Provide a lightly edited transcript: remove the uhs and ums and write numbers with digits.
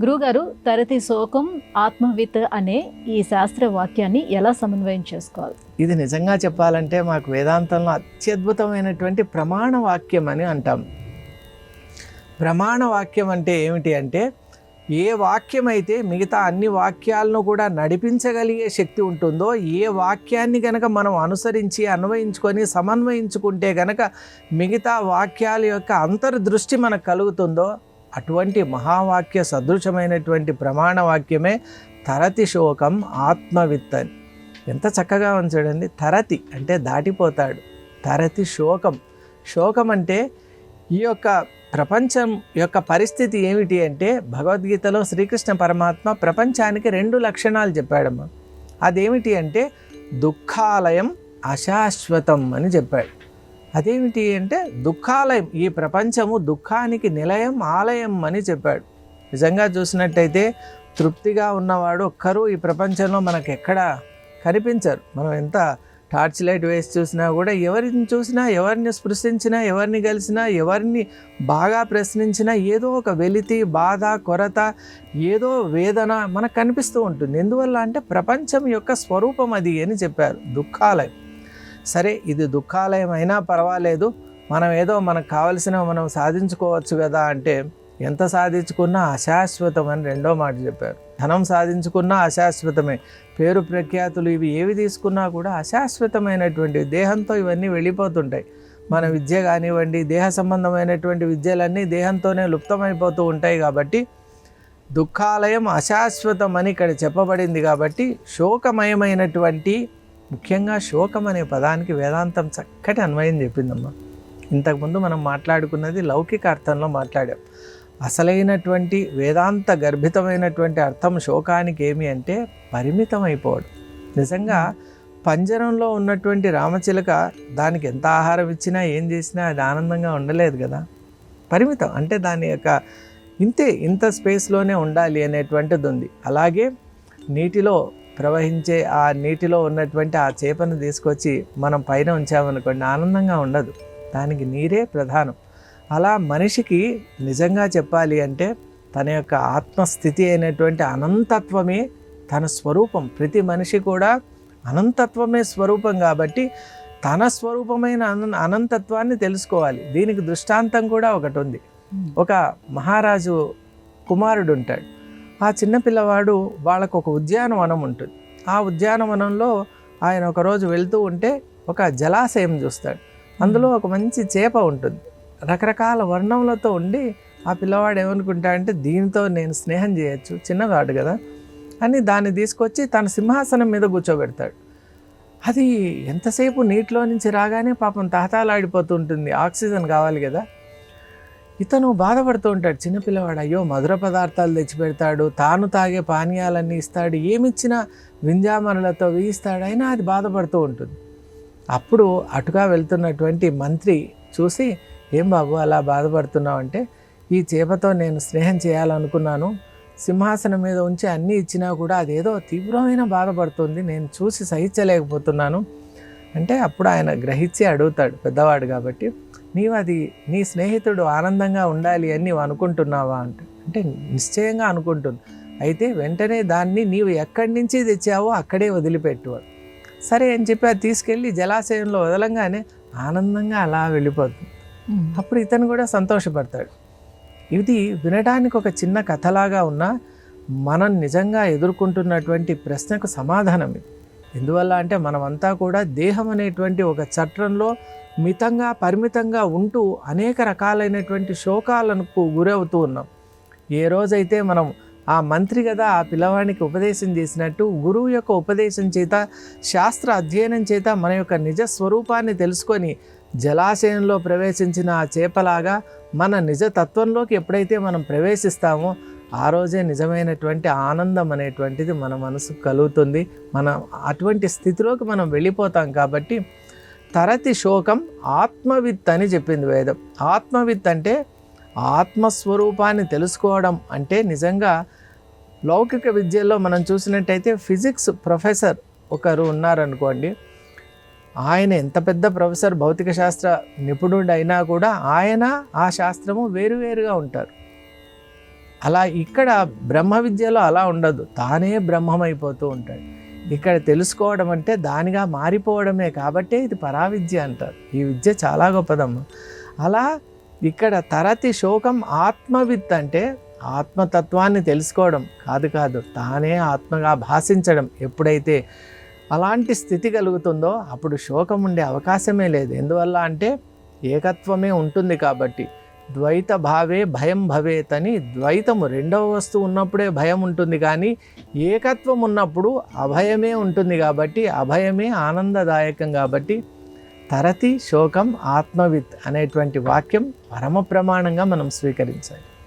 గురుగారు, తరతి శోకం ఆత్మవిత్ అనే ఈ శాస్త్ర వాక్యాన్ని ఎలా సమన్వయం చేసుకోవాలి? ఇది నిజంగా చెప్పాలంటే మాకు వేదాంతంలో అత్యద్భుతమైనటువంటి ప్రమాణ వాక్యం అని అంటాం. ప్రమాణ వాక్యం అంటే ఏమిటి అంటే, ఏ వాక్యం అయితే మిగతా అన్ని వాక్యాలను కూడా నడిపించగలిగే శక్తి ఉంటుందో, ఏ వాక్యాన్ని గనక మనం అనుసరించి అన్వయించుకొని సమన్వయించుకుంటే గనక మిగతా వాక్యాల యొక్క అంతర్దృష్టి మనకు కలుగుతుందో, అటువంటి మహావాక్య సదృశమైనటువంటి ప్రమాణ వాక్యమే తరతి శోకం ఆత్మవిత్ అని. ఎంత చక్కగా ఉంచాడండి. తరతి అంటే దాటిపోతాడు, తరతి శోకం. శోకం అంటే ఈ యొక్క ప్రపంచం యొక్క పరిస్థితి ఏమిటి అంటే, భగవద్గీతలో శ్రీకృష్ణ పరమాత్మ ప్రపంచానికి 2 లక్షణాలు చెప్పాడమ్మా. అదేమిటి అంటే దుఃఖాలయం అశాశ్వతం అని చెప్పాడు. అదేమిటి అంటే దుఃఖాలయం, ఈ ప్రపంచము దుఃఖానికి నిలయం ఆలయం అని చెప్పాడు. నిజంగా చూసినట్టయితే తృప్తిగా ఉన్నవాడు ఒక్కరూ ఈ ప్రపంచంలో మనకు ఎక్కడ కనిపించరు. మనం ఎంత టార్చ్ లైట్ వేసి చూసినా కూడా, ఎవరిని చూసినా, ఎవరిని స్పృశించినా, ఎవరిని కలిసినా, ఎవరిని బాగా ప్రశ్నించినా ఏదో ఒక వెలితి, బాధ, కొరత, ఏదో వేదన మనకు కనిపిస్తూ ఉంటుంది. ఎందువల్ల అంటే ప్రపంచం యొక్క స్వరూపం అది అని చెప్పారు, దుఃఖాలయం. సరే, ఇది దుఃఖాలయం అయినా పర్వాలేదు, మనం ఏదో మనకు కావలసినవి మనం సాధించుకోవచ్చు కదా అంటే, ఎంత సాధించుకున్నా అశాశ్వతం అని 2వ మాట చెప్పారు. ధనం సాధించుకున్నా అశాశ్వతమే, పేరు ప్రఖ్యాతులు ఇవి ఏవి తీసుకున్నా కూడా అశాశ్వతమైనటువంటి, దేహంతో ఇవన్నీ వెళ్ళిపోతుంటాయి. మన విద్య కానివ్వండి, దేహ సంబంధమైనటువంటి విద్యలన్నీ దేహంతోనే లుప్తమైపోతూ ఉంటాయి. కాబట్టి దుఃఖాలయం అశాశ్వతం అని ఇక్కడ చెప్పబడింది. కాబట్టి శోకమయమైనటువంటి, ముఖ్యంగా శోకం అనే పదానికి వేదాంతం చక్కటి అన్వయం చెప్పిందమ్మా. ఇంతకుముందు మనం మాట్లాడుకున్నది లౌకిక అర్థంలో మాట్లాడాం. అసలైనటువంటి వేదాంత గర్భితమైనటువంటి అర్థం శోకానికి ఏమి అంటే పరిమితం అయిపోవడం. నిజంగా పంజరంలో ఉన్నటువంటి రామచిలుక దానికి ఎంత ఆహారం ఇచ్చినా ఏం చేసినా అది ఆనందంగా ఉండలేదు కదా. పరిమితం అంటే దాని యొక్క ఇంత స్పేస్లోనే ఉండాలి అనేటువంటిది ఉంది. అలాగే నీటిలో ప్రవహించే ఆ నీటిలో ఉన్నటువంటి ఆ చేపను తీసుకొచ్చి మనం పైన ఉంచామనుకోండి, ఆనందంగా ఉండదు, దానికి నీరే ప్రధానం. అలా మనిషికి నిజంగా చెప్పాలి అంటే తన యొక్క ఆత్మస్థితి అయినటువంటి అనంతత్వమే తన స్వరూపం. ప్రతి మనిషి కూడా అనంతత్వమే స్వరూపం. కాబట్టి తన స్వరూపమైన అనంతత్వాన్ని తెలుసుకోవాలి. దీనికి దృష్టాంతం కూడా ఒకటి ఉంది. ఒక మహారాజు కుమారుడు ఉంటాడు. ఆ చిన్నపిల్లవాడు, వాళ్ళకు ఒక ఉద్యానవనం ఉంటుంది. ఆ ఉద్యానవనంలో ఆయన ఒకరోజు వెళ్తూ ఉంటే ఒక జలాశయం చూస్తాడు. అందులో ఒక మంచి చేప ఉంటుంది, రకరకాల వర్ణములతో ఉండి. ఆ పిల్లవాడు ఏమనుకుంటాడంటే, దీనితో నేను స్నేహం చేయొచ్చు, చిన్నవాడు కదా అని దాన్ని తీసుకొచ్చి తన సింహాసనం మీద కూర్చోబెడతాడు. అది ఎంతసేపు నీటిలో నుంచి రాగానే పాపం తహతాలాడిపోతూ ఉంటుంది, ఆక్సిజన్ కావాలి కదా. ఇతను బాధపడుతూ ఉంటాడు, చిన్నపిల్లవాడు. అయ్యో, మధుర పదార్థాలు తెచ్చిపెడతాడు, తాను తాగే పానీయాలన్నీ ఇస్తాడు, ఏమిచ్చినా వింజామరులతో వేయిస్తాడు, అయినా అది బాధపడుతూ ఉంటుంది. అప్పుడు అటుగా వెళ్తున్నటువంటి మంత్రి చూసి, ఏం బాబు అలా బాధపడుతున్నావు అంటే, ఈ చేపతో నేను స్నేహం చేయాలనుకున్నాను, సింహాసనం మీద ఉంచి అన్నీ ఇచ్చినా కూడా అదేదో తీవ్రమైన బాధపడుతుంది, నేను చూసి సహించలేకపోతున్నాను అంటే, అప్పుడు ఆయన గ్రహించి అడుగుతాడు, పెద్దవాడు కాబట్టి, నీవు అది నీ స్నేహితుడు ఆనందంగా ఉండాలి అని నీవు అనుకుంటున్నావా అంటే నిశ్చయంగా అనుకుంటున్నా. అయితే వెంటనే దాన్ని నీవు ఎక్కడి నుంచి తెచ్చావో అక్కడే వదిలిపెట్టువాడు. సరే అని చెప్పి అది తీసుకెళ్ళి జలాశయంలో వదలంగానే ఆనందంగా అలా వెళ్ళిపోతుంది. అప్పుడు ఇతను కూడా సంతోషపడతాడు. ఇది వినడానికి ఒక చిన్న కథలాగా ఉన్నా మనం నిజంగా ఎదుర్కొంటున్నటువంటి ప్రశ్నకు సమాధానం ఇది. ఎందువల్ల అంటే మనమంతా కూడా దేహం అనేటువంటి ఒక చట్రంలో మితంగా పరిమితంగా ఉంటూ అనేక రకాలైనటువంటి శోకాలకు గురవుతూ ఉన్నాం. ఏ రోజైతే మనం ఆ మంత్రి కదా ఆ పిల్లవాడికి ఉపదేశం చేసినట్టు, గురువు యొక్క ఉపదేశం చేత, శాస్త్ర అధ్యయనం చేత మన యొక్క నిజ స్వరూపాన్ని తెలుసుకొని జలాశయంలో ప్రవేశించిన ఆ చేపలాగా మన నిజ తత్వంలోకి ఎప్పుడైతే మనం ప్రవేశిస్తామో ఆ రోజే నిజమైనటువంటి ఆనందం అనేటువంటిది మన మనసుకు కలుగుతుంది. మనం అటువంటి స్థితిలోకి మనం వెళ్ళిపోతాం. కాబట్టి తరతి శోకం ఆత్మవిత్ అని చెప్పింది వేదం. ఆత్మవిత్ అంటే ఆత్మస్వరూపాన్ని తెలుసుకోవడం. అంటే నిజంగా లౌకిక విద్యల్లో మనం చూసినట్టయితే ఫిజిక్స్ ప్రొఫెసర్ ఒకరు ఉన్నారనుకోండి, ఆయన ఎంత పెద్ద ప్రొఫెసర్, భౌతిక శాస్త్ర నిపుణుడు అయినా కూడా ఆయన ఆ శాస్త్రము వేరువేరుగా ఉంటారు. అలా ఇక్కడ బ్రహ్మ విద్యలో అలా ఉండదు, తానే బ్రహ్మమైపోతూ ఉంటాడు. ఇక్కడ తెలుసుకోవడం అంటే దానిగా మారిపోవడమే, కాబట్టే ఇది పరావిద్య అంటారు. ఈ విద్య చాలా గొప్పదమ్మ. అలా ఇక్కడ తరతి శోకం ఆత్మవిత్ అంటే ఆత్మతత్వాన్ని తెలుసుకోవడం కాదు, తానే ఆత్మగా భాషించడం. ఎప్పుడైతే అలాంటి స్థితి కలుగుతుందో అప్పుడు శోకం ఉండే అవకాశమే లేదు. ఎందువల్ల అంటే ఏకత్వమే ఉంటుంది కాబట్టి. ద్వైత భావే భయం భవేత్ అని, ద్వైతము రెండవ వస్తువు ఉన్నప్పుడే భయం ఉంటుంది, కానీ ఏకత్వం ఉన్నప్పుడు అభయమే ఉంటుంది కాబట్టి, అభయమే ఆనందదాయకం కాబట్టి తరతి శోకం ఆత్మవిత్ అనేటువంటి వాక్యం పరమ ప్రమాణంగా మనం స్వీకరించాలి.